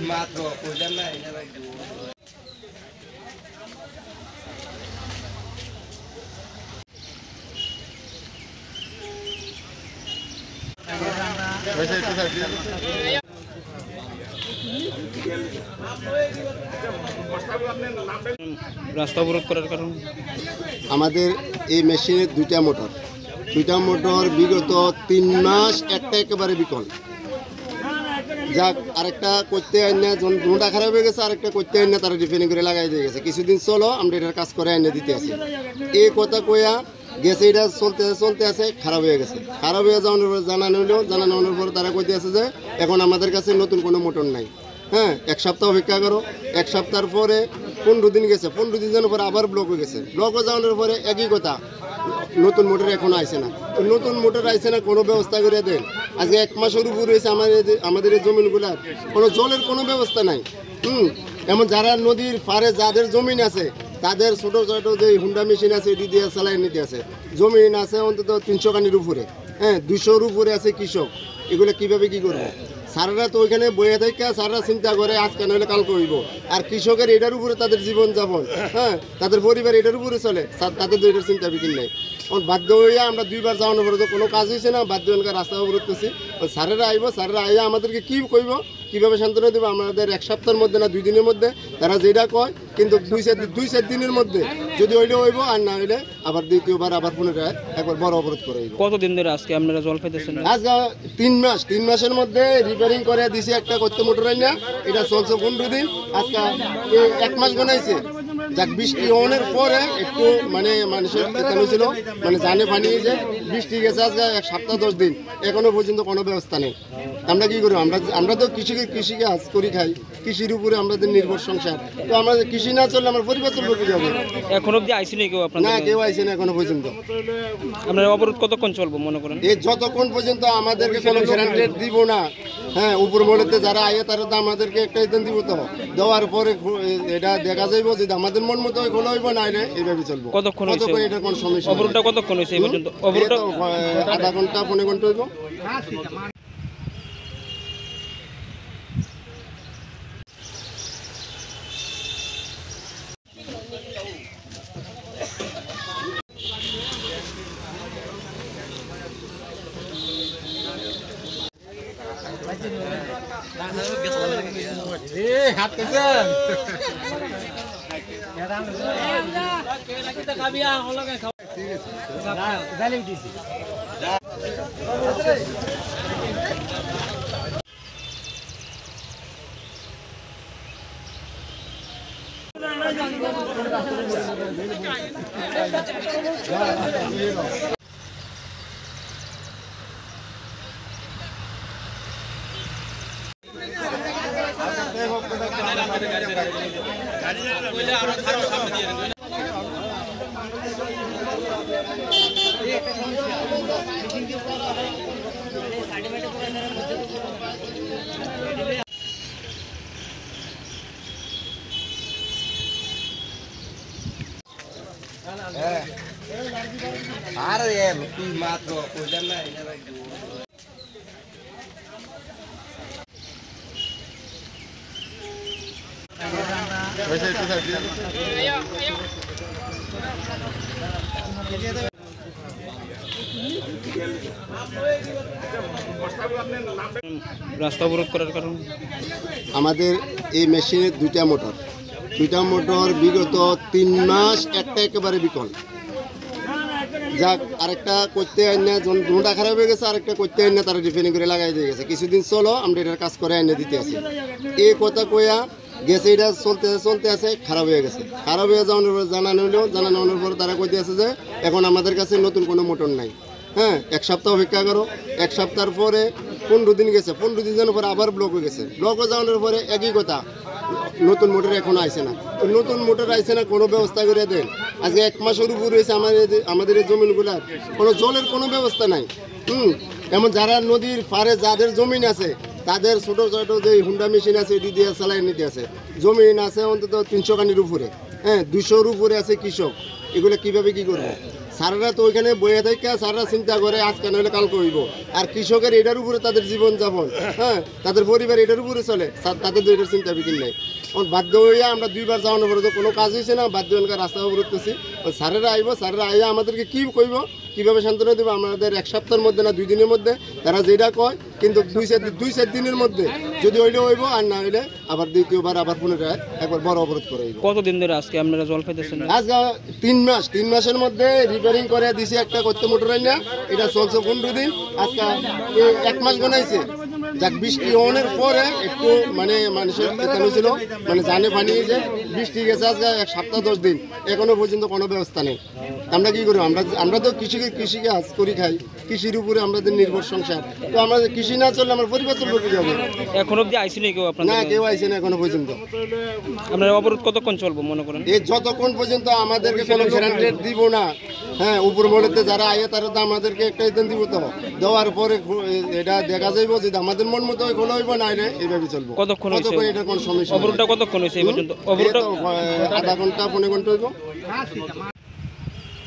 মাত্র রাস্তা অবরোধ করার কারণ আমাদের এই মেশিনের দুইটা মোটর বিগত 3 মাস একটা একেবারে বিকল। যাক আরেকটা করতে আইনা দুটা খারাপ হয়ে গেছে, আরেকটা করতে আইনা তারা রিপেয়ারিং করে লাগাই দিয়ে গেছে। কিছুদিন চলো আমরা এটার কাজ করে আইনা দিতে আসি, এই কথা কইয়া গেছে এটা চলতে আছে, খারাপ হয়ে গেছে। খারাপ হয়ে যাওয়ার পর জানানোর পর তারা কইতে আছে যে এখন আমাদের কাছে নতুন কোনো মোটর নাই। হ্যাঁ, 1 সপ্তাহ অপেক্ষা করো। 1 সপ্তাহের পরে 15 দিন গেছে, 15 দিন যাওয়ার পরে আবার ব্লক হয়ে গেছে। ব্লক হয়ে যাওয়ার পরে একই কথা, নতুন মোটর এখনো আইছে না। নতুন মোটর আইছে না, কোনো ব্যবস্থা করে দেন। আজকে 1 মাসের উপর হয়েছে আমাদের এই জমিনগুলার কোনো জলের কোনো ব্যবস্থা নাই। এমন যারা নদীর পাড়ে যাদের জমিন আছে তাদের ছোটো ছোটো যে হুন্ডা মেশিন আছে এটি দিয়ে চালাই নিতে আছে। জমিন আছে অন্তত 300 কানির উপরে, হ্যাঁ 200-র উপরে আছে কৃষক। এগুলো কীভাবে কী করবো? সারারা তো ওইখানে বইয়ে থেকে সারারা চিন্তা করে আজকে নইলে কালকে হইব। আর কৃষকের এটার উপরে তাদের জীবনযাপন, হ্যাঁ তাদের পরিবার এটার উপরে চলে, তাদের তো এটার চিন্তা বিকিন নেই। বাধ্য হইয়া আমরা 2বার যাওয়ানোর পরে তো কোনো কাজ হয়েছে না, বাধ্য হয়ে রাস্তা অবরোধ করছি। সারেরা আইব, সারেরা আইয়া আমাদেরকে কী কইব, কীভাবে সান্ত্বনা দেবো? আমাদের 1 সপ্তাহের মধ্যে না 2 দিনের মধ্যে তারা যেটা কয়, কিন্তু 2-4 দিনের মধ্যে যদি হইলে হইব, আর না হইলে আবার দ্বিতীয়বার আবার পুনরায় একবার বড় অবরোধ করে হইব। কতদিন ধরে আজকে আপনারা জল পাইতেছেন? আজকে 3 মাসের মধ্যে রিপেয়ারিং করে দিছি একটা করতে মোটর না, এটা চলছে 15 দিন। আজকে 1 মাস বানাইছে। যাক বৃষ্টি অনের পরে একটু মানে মানুষের কেতানো ছিল, মানে জানে পানি যে বৃষ্টি গেছে আজকে 1 সপ্তাহ 10 দিন, এখনো পর্যন্ত কোনো ব্যবস্থা নেই। আমরা কি করি? আমরা তো কৃষিকাজ করি, খাই কৃষির উপরে আমাদের নির্ভর সংসার। তো আমরা কৃষি না চললে আমার পরিবার চলবে কি যাবে? এখন অব্দি আইসি নেই কেউ আপনার? না, কেউ আইসে না এখনো পর্যন্ত। আপনার অবরোধ কতক্ষণ চলবো মনে করেন? এই যতক্ষণ পর্যন্ত আমাদেরকে কোনো গ্যারান্টি দিব না, হ্যাঁ উপর মহলেতে যারা আইয়ে তারা তো আমাদেরকে একটা ইদান দিব, তো দেওয়ার পরে এটা দেখা যাইব যদি আমাদের মন মতো খোলা হইব, না হলে এইভাবে চলবো। কতক্ষণ এটা কোনো সমস্যা? অবরোধটা কতক্ষণ হয়েছে এই পর্যন্ত? অবরোধটা আধা ঘন্টা 15 ঘন্টা হইব। মাত্র রাস্তা অবরোধ করার কারণ? আমাদের এই মেশিনের দুইটা মোটর বিগত 3 মাস একটা একেবারে বিকল। যাক আরেকটা করতে আইনা দুটা খারাপ হয়ে গেছে, আরেকটা করতে আইনা তারা রিপেয়ারিং করে লাগাই দিয়ে গেছে। কিছুদিন চলো আমরা এটার কাজ করে আইনা দিতে আছি, এই কথা কইয়া গেছে। এটা চলতে আছে, খারাপ হয়ে গেছে। খারাপ হয়ে যাওয়ার পর জানানোর পর তারা কইতে আছে যে এখন আমাদের কাছে নতুন কোনো মোটর নাই। হ্যাঁ, 1 সপ্তাহ অপেক্ষা করো। 1 সপ্তাহের পরে 15 দিন গেছে, 15 দিন যাওয়ার পরে আবার ব্লক হয়ে গেছে। ব্লক হয়ে যাওয়ার পরে একই কথা, নতুন মোটর এখনো আইছে না। তো নতুন মোটর আইছে না, কোনো ব্যবস্থা করে দেন। আজকে 1 মাসের উপর হয়েছে আমাদের এই জমিনগুলার কোনো জলের কোনো ব্যবস্থা নাই। এমন যারা নদীর পাড়ে যাদের জমিন আছে তাদের ছোটো ছোটো যে হুন্ডা মেশিন আছে এটি দিয়ে চালাই নিতে আছে। জমিন আছে অন্তত 300 কানির উপরে, হ্যাঁ 200-র উপরে আছে কৃষক। এগুলো কিভাবে কি করবে? সারারা তো ওইখানে বইয়ে থেকে সারারা চিন্তা করে আজকে নইলে কালকে হইব। আর কৃষকের এটার উপরে তাদের জীবনযাপন, হ্যাঁ তাদের পরিবার এটার উপরে চলে, তাদের তো এটার চিন্তা বিকিন নাই। বাধ্য হইয়া আমরা 2বার যাওয়ানোর পরে তো কোনো কাজ হয়েছে না, বাধ্য হয়ে রাস্তা অবরোধ করছি। স্যারেরা আইব, স্যারেরা আইয়া আমাদেরকে কী কইব, কীভাবে সান্ত্বনা দেবো? আমাদের 1 সপ্তাহের মধ্যে না 2 দিনের মধ্যে তারা যেটা কয়, কিন্তু 2-4 দিনের মধ্যে যদি ওইটা হইব, আর না হইলে আবার দ্বিতীয়বার আবার পুনরায় একবার বড় অবরোধ করে হইব। কতদিন ধরে আজকে আপনারা জল পাইতেছেন না? আজকে 3 মাসের মধ্যে রিপেয়ারিং করে দিছি একটা করতে মোটর না, এটা চলছে 15 দিন। আজকে 1 মাস বানাইছে। যাক বৃষ্টি অনের পরে একটু মানে মানুষের এখানে ছিল মানে জানে পানি যে বৃষ্টি গেছে। আজকে 1 সপ্তাহ 10 দিন এখনো পর্যন্ত কোনো ব্যবস্থা নেই। আমরা কি করবো? আমরা তো কৃষিকাজ করি, খাই কৃষির উপরে আমাদের নির্ভর সংসার। তো আমাদের কৃষি না চললে আমার পরিবার চলবে কীভাবে? এখন অবধি আইসিনি কেউ আপনার? না, কেউ আইছে না এখনো পর্যন্ত। আপনার অবরোধ কতক্ষণ চলবো মনে করেন? এই যতক্ষণ পর্যন্ত আমাদেরকে কোনো গ্যারান্টি দিব না, হ্যাঁ উপর মহলেতে যারা আইয়া তারা তো আমাদেরকে একটা ইদান দিব। তো দেওয়ার পরে এটা দেখা যাইব যে আমাদের মন মতো কোনো হইব না, এটা এইভাবে চলবো। কতক্ষণ হয়েছে এটা কোনো সমস্যা? অবরোধটা কতক্ষণ হয়েছে এই পর্যন্ত? অবরোধটা 1/2 ঘন্টা 15 ঘন্টা হইব।